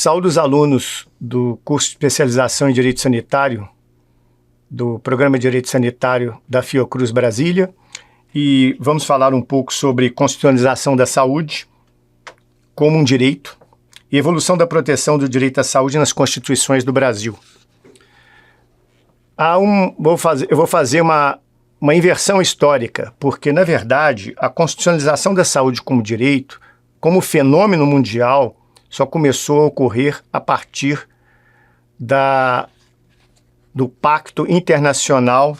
Saúdo os alunos do curso de especialização em Direito Sanitário, do Programa de Direito Sanitário da Fiocruz Brasília, e vamos falar um pouco sobre constitucionalização da saúde como um direito e evolução da proteção do direito à saúde nas constituições do Brasil. Eu vou fazer uma inversão histórica, porque, na verdade, a constitucionalização da saúde como direito, como fenômeno mundial, só começou a ocorrer a partir do Pacto Internacional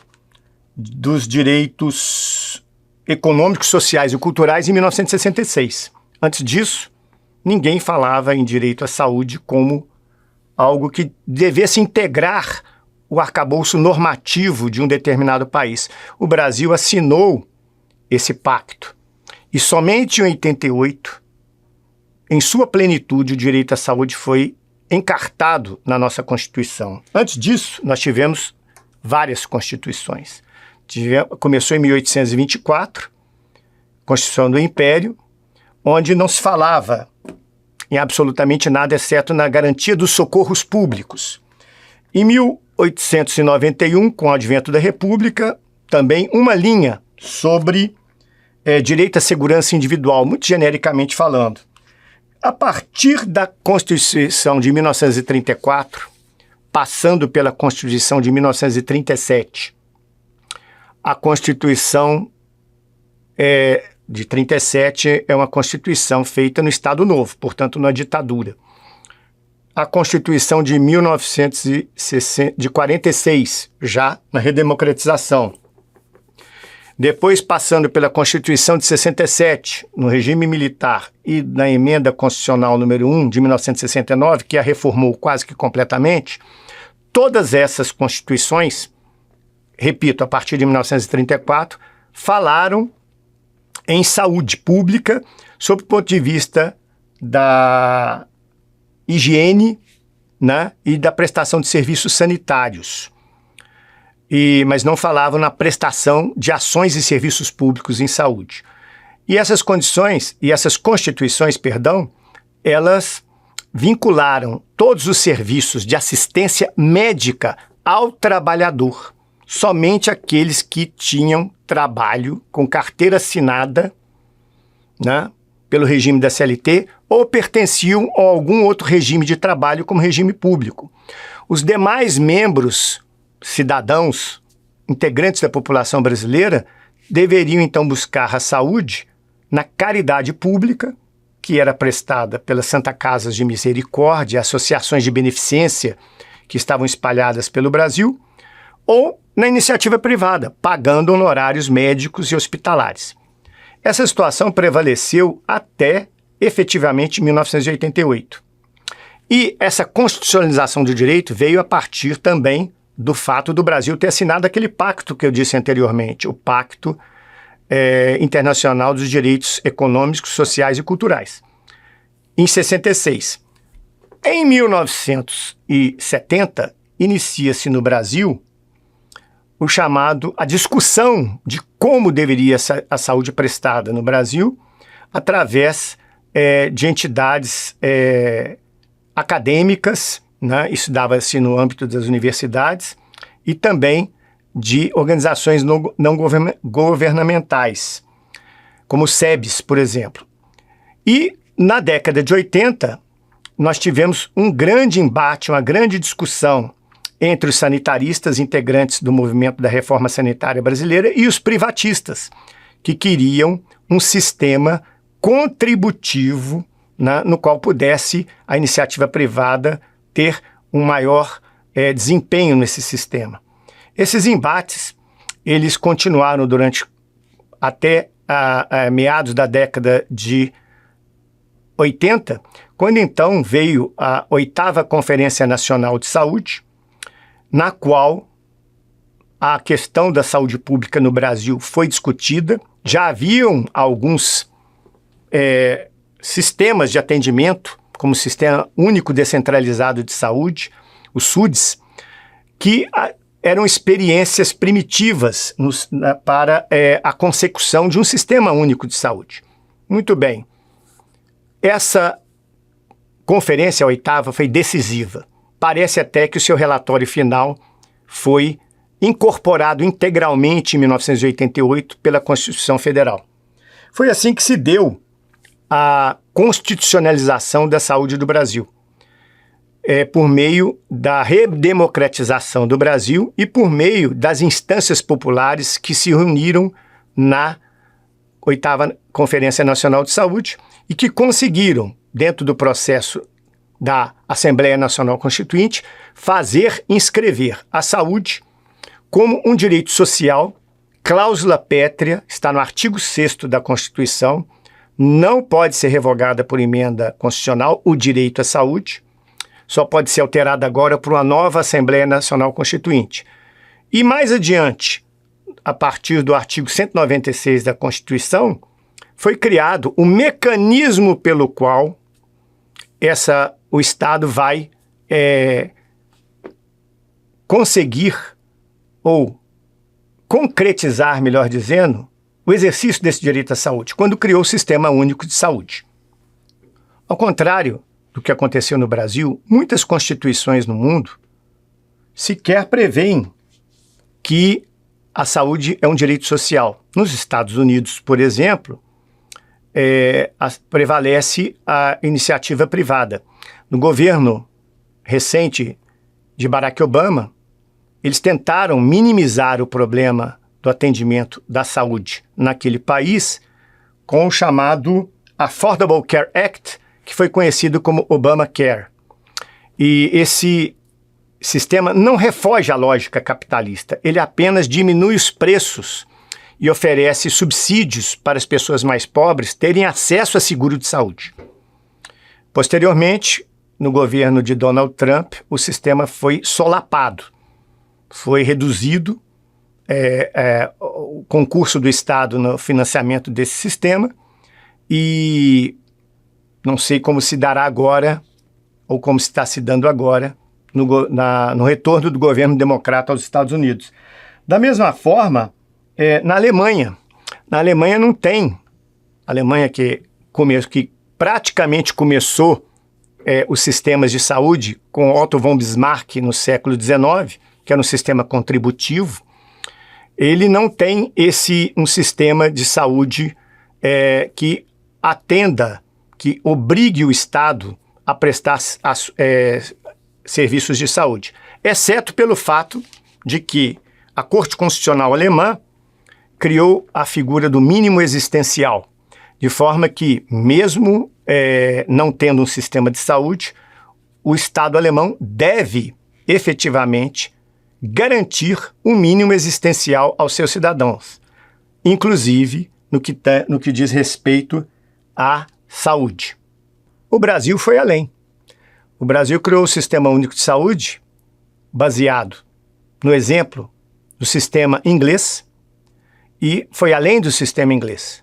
dos Direitos Econômicos, Sociais e Culturais em 1966. Antes disso, ninguém falava em direito à saúde como algo que devesse integrar o arcabouço normativo de um determinado país. O Brasil assinou esse pacto e somente em 88, em sua plenitude, o direito à saúde foi encartado na nossa Constituição. Antes disso, nós tivemos várias constituições. Começou em 1824, Constituição do Império, onde não se falava em absolutamente nada, exceto na garantia dos socorros públicos. Em 1891, com o advento da República, também uma linha sobre direito à segurança individual, muito genericamente falando. A partir da Constituição de 1934, passando pela Constituição de 1937, a Constituição de 37 é uma Constituição feita no Estado Novo, portanto, na ditadura. A Constituição de 1946, já na redemocratização. Depois, passando pela Constituição de 67, no regime militar, e na Emenda Constitucional número 1, de 1969, que a reformou quase que completamente, todas essas constituições, repito, a partir de 1934, falaram em saúde pública sob o ponto de vista da higiene, né, e da prestação de serviços sanitários. Mas não falavam na prestação de ações e serviços públicos em saúde. E essas constituições, elas vincularam todos os serviços de assistência médica ao trabalhador, somente aqueles que tinham trabalho com carteira assinada, né, pelo regime da CLT ou pertenciam a algum outro regime de trabalho como regime público. Os demais membros, cidadãos, integrantes da população brasileira, deveriam então buscar a saúde na caridade pública, que era prestada pelas Santa Casas de Misericórdia, associações de beneficência que estavam espalhadas pelo Brasil, ou na iniciativa privada, pagando honorários médicos e hospitalares. Essa situação prevaleceu até, efetivamente, 1988. E essa constitucionalização do direito veio a partir também do fato do Brasil ter assinado aquele pacto que eu disse anteriormente, o Pacto Internacional dos Direitos Econômicos, Sociais e Culturais, em 66. Em 1970, inicia-se no Brasil a discussão de como deveria ser a saúde prestada no Brasil através de entidades acadêmicas, né? Isso dava-se no âmbito das universidades, e também de organizações não governamentais, como o SEBS, por exemplo. E na década de 80, nós tivemos um grande embate, uma grande discussão entre os sanitaristas integrantes do movimento da reforma sanitária brasileira e os privatistas, que queriam um sistema contributivo, né, no qual pudesse a iniciativa privada ter um maior desempenho nesse sistema. Esses embates, eles continuaram até meados da década de 80, quando então veio a 8ª Conferência Nacional de Saúde, na qual a questão da saúde pública no Brasil foi discutida. Já haviam alguns sistemas de atendimento, como o Sistema Único Descentralizado de Saúde, o SUDES, que eram experiências primitivas para a consecução de um Sistema Único de Saúde. Muito bem. Essa conferência, a oitava, foi decisiva. Parece até que o seu relatório final foi incorporado integralmente em 1988 pela Constituição Federal. Foi assim que se deu a constitucionalização da saúde do Brasil, por meio da redemocratização do Brasil e por meio das instâncias populares que se reuniram na 8ª Conferência Nacional de Saúde e que conseguiram, dentro do processo da Assembleia Nacional Constituinte, inscrever a saúde como um direito social, cláusula pétrea, está no artigo 6º da Constituição, não pode ser revogada por emenda constitucional o direito à saúde, só pode ser alterada agora por uma nova Assembleia Nacional Constituinte. E mais adiante, a partir do artigo 196 da Constituição, foi criado o mecanismo pelo qual o Estado vai conseguir ou concretizar, melhor dizendo, o exercício desse direito à saúde, quando criou o Sistema Único de Saúde. Ao contrário do que aconteceu no Brasil, muitas constituições no mundo sequer prevêem que a saúde é um direito social. Nos Estados Unidos, por exemplo, prevalece a iniciativa privada. No governo recente de Barack Obama, eles tentaram minimizar o problema do atendimento da saúde naquele país com o chamado Affordable Care Act, que foi conhecido como Obamacare. E esse sistema não refoge à lógica capitalista, ele apenas diminui os preços e oferece subsídios para as pessoas mais pobres terem acesso a seguro de saúde. Posteriormente, no governo de Donald Trump, o sistema foi solapado, foi reduzido o concurso do Estado no financiamento desse sistema e não sei como se dará agora ou como se está se dando agora no retorno do governo democrata aos Estados Unidos. Da mesma forma, na Alemanha. Na Alemanha não tem. A Alemanha que praticamente começou os sistemas de saúde com Otto von Bismarck no século XIX, que era um sistema contributivo, ele não tem um sistema de saúde que atenda, que obrigue o Estado a prestar serviços de saúde, exceto pelo fato de que a Corte Constitucional Alemã criou a figura do mínimo existencial, de forma que, mesmo não tendo um sistema de saúde, o Estado alemão deve, efetivamente, garantir o mínimo existencial aos seus cidadãos, inclusive no que diz respeito à saúde. O Brasil foi além. O Brasil criou o Sistema Único de Saúde baseado no exemplo do sistema inglês e foi além do sistema inglês.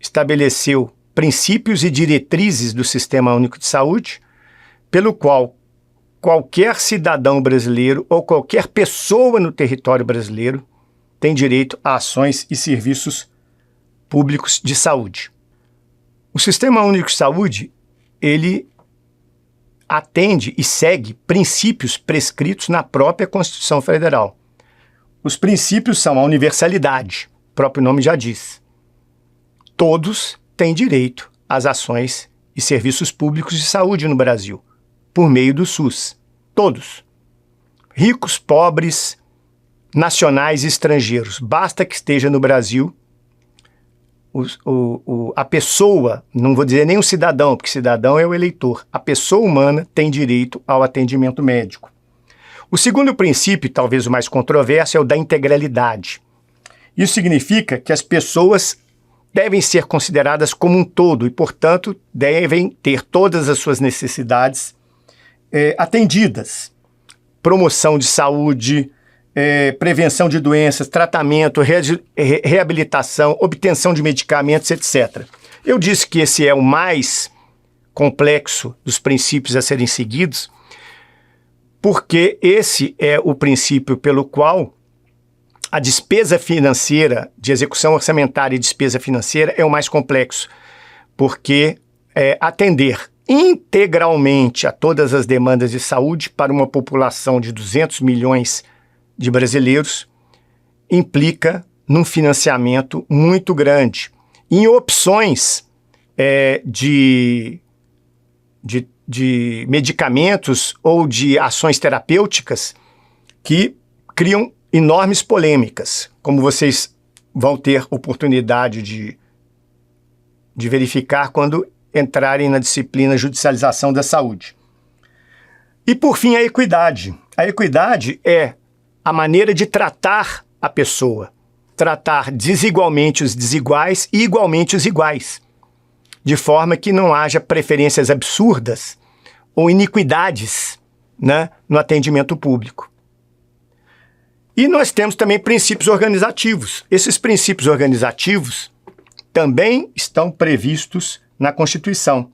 Estabeleceu princípios e diretrizes do Sistema Único de Saúde, pelo qual qualquer cidadão brasileiro ou qualquer pessoa no território brasileiro tem direito a ações e serviços públicos de saúde. O Sistema Único de Saúde, ele atende e segue princípios prescritos na própria Constituição Federal. Os princípios são a universalidade, o próprio nome já diz. Todos têm direito às ações e serviços públicos de saúde no Brasil, por meio do SUS. Todos. Ricos, pobres, nacionais e estrangeiros. Basta que esteja no Brasil a pessoa, não vou dizer nem o cidadão, porque cidadão é o eleitor. A pessoa humana tem direito ao atendimento médico. O segundo princípio, talvez o mais controverso, é o da integralidade. Isso significa que as pessoas devem ser consideradas como um todo e, portanto, devem ter todas as suas necessidades atendidas. Promoção de saúde, prevenção de doenças, tratamento, reabilitação, obtenção de medicamentos, etc. Eu disse que esse é o mais complexo dos princípios a serem seguidos, porque esse é o princípio pelo qual a despesa financeira, de execução orçamentária e despesa financeira, é o mais complexo, porque atender integralmente a todas as demandas de saúde para uma população de 200 milhões de brasileiros implica num financiamento muito grande, em opções de medicamentos ou de ações terapêuticas que criam enormes polêmicas, como vocês vão ter oportunidade de verificar quando entrarem na disciplina Judicialização da Saúde. E, por fim, a equidade. A equidade é a maneira de tratar a pessoa, tratar desigualmente os desiguais e igualmente os iguais, de forma que não haja preferências absurdas ou iniquidades, né, no atendimento público. E nós temos também princípios organizativos. Esses princípios organizativos também estão previstos na Constituição.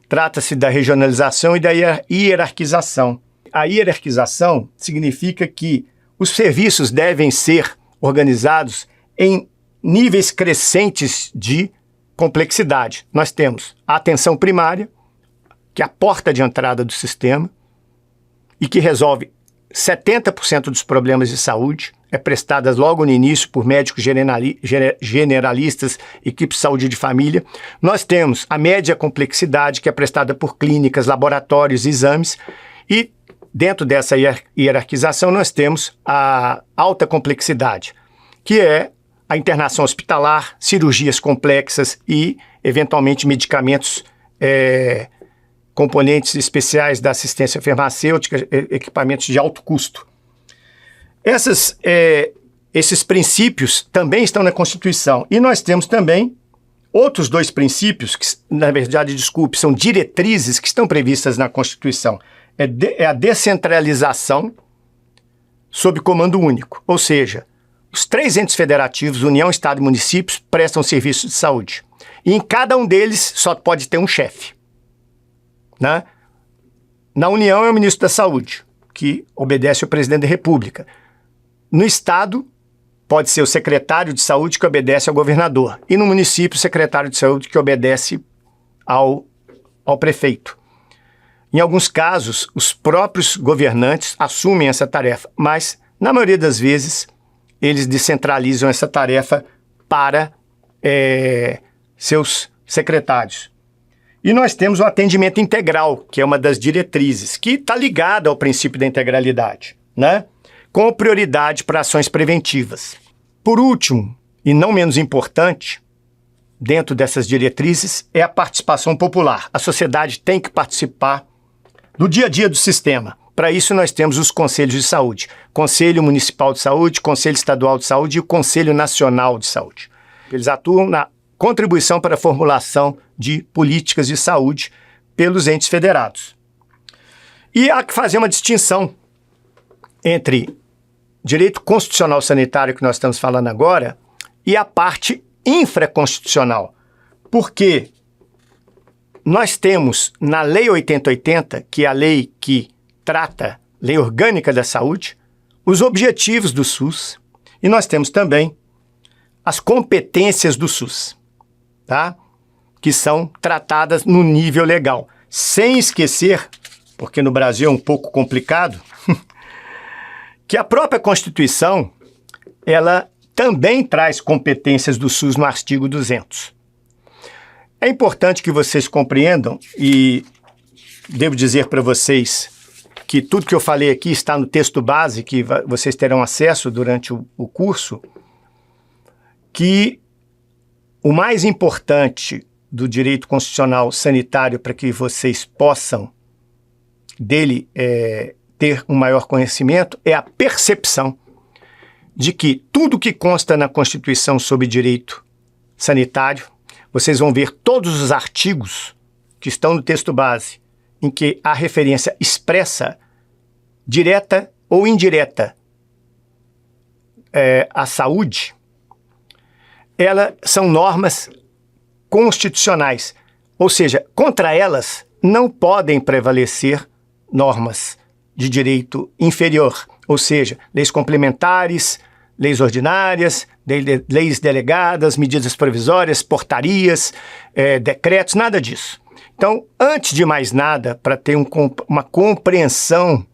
Trata-se da regionalização e da hierarquização. A hierarquização significa que os serviços devem ser organizados em níveis crescentes de complexidade. Nós temos a atenção primária, que é a porta de entrada do sistema e que resolve 70% dos problemas de saúde, é prestada logo no início por médicos generalistas, equipe de saúde de família. Nós temos a média complexidade, que é prestada por clínicas, laboratórios, exames, e dentro dessa hierarquização nós temos a alta complexidade, que é a internação hospitalar, cirurgias complexas e, eventualmente, medicamentos, componentes especiais da assistência farmacêutica, equipamentos de alto custo. Esses princípios também estão na Constituição. E nós temos também outros dois princípios, que, na verdade, são diretrizes que estão previstas na Constituição. É a descentralização sob comando único, ou seja, os 3 entes federativos, União, Estado e municípios, prestam serviços de saúde. E em cada um deles só pode ter um chefe, né? Na União é o ministro da Saúde, que obedece ao presidente da República. No Estado, pode ser o secretário de saúde, que obedece ao governador. E no município, o secretário de saúde, que obedece ao prefeito. Em alguns casos, os próprios governantes assumem essa tarefa, mas, na maioria das vezes, eles descentralizam essa tarefa para seus secretários. E nós temos o atendimento integral, que é uma das diretrizes, que está ligada ao princípio da integralidade, né? Com prioridade para ações preventivas. Por último, e não menos importante, dentro dessas diretrizes, é a participação popular. A sociedade tem que participar do dia a dia do sistema. Para isso, nós temos os conselhos de saúde. Conselho Municipal de Saúde, Conselho Estadual de Saúde e o Conselho Nacional de Saúde. Eles atuam na contribuição para a formulação de políticas de saúde pelos entes federados. E há que fazer uma distinção entre direito constitucional sanitário, que nós estamos falando agora, e a parte infraconstitucional. Porque nós temos na Lei 8080, que é a lei que trata, Lei Orgânica da Saúde, os objetivos do SUS, e nós temos também as competências do SUS, tá? Que são tratadas no nível legal. Sem esquecer, porque no Brasil é um pouco complicado, que a própria Constituição, ela também traz competências do SUS no artigo 200. É importante que vocês compreendam, e devo dizer para vocês que tudo que eu falei aqui está no texto base, que vocês terão acesso durante o curso, que o mais importante do direito constitucional sanitário para que vocês possam dele ter um maior conhecimento é a percepção de que tudo que consta na Constituição sobre direito sanitário, vocês vão ver todos os artigos que estão no texto base em que há referência expressa, direta ou indireta à saúde, elas são normas constitucionais, ou seja, contra elas não podem prevalecer normas de direito inferior, ou seja, leis complementares, leis ordinárias, leis delegadas, medidas provisórias, portarias, decretos, nada disso. Então, antes de mais nada, para ter uma compreensão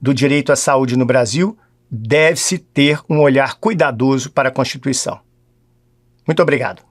do direito à saúde no Brasil, deve-se ter um olhar cuidadoso para a Constituição. Muito obrigado.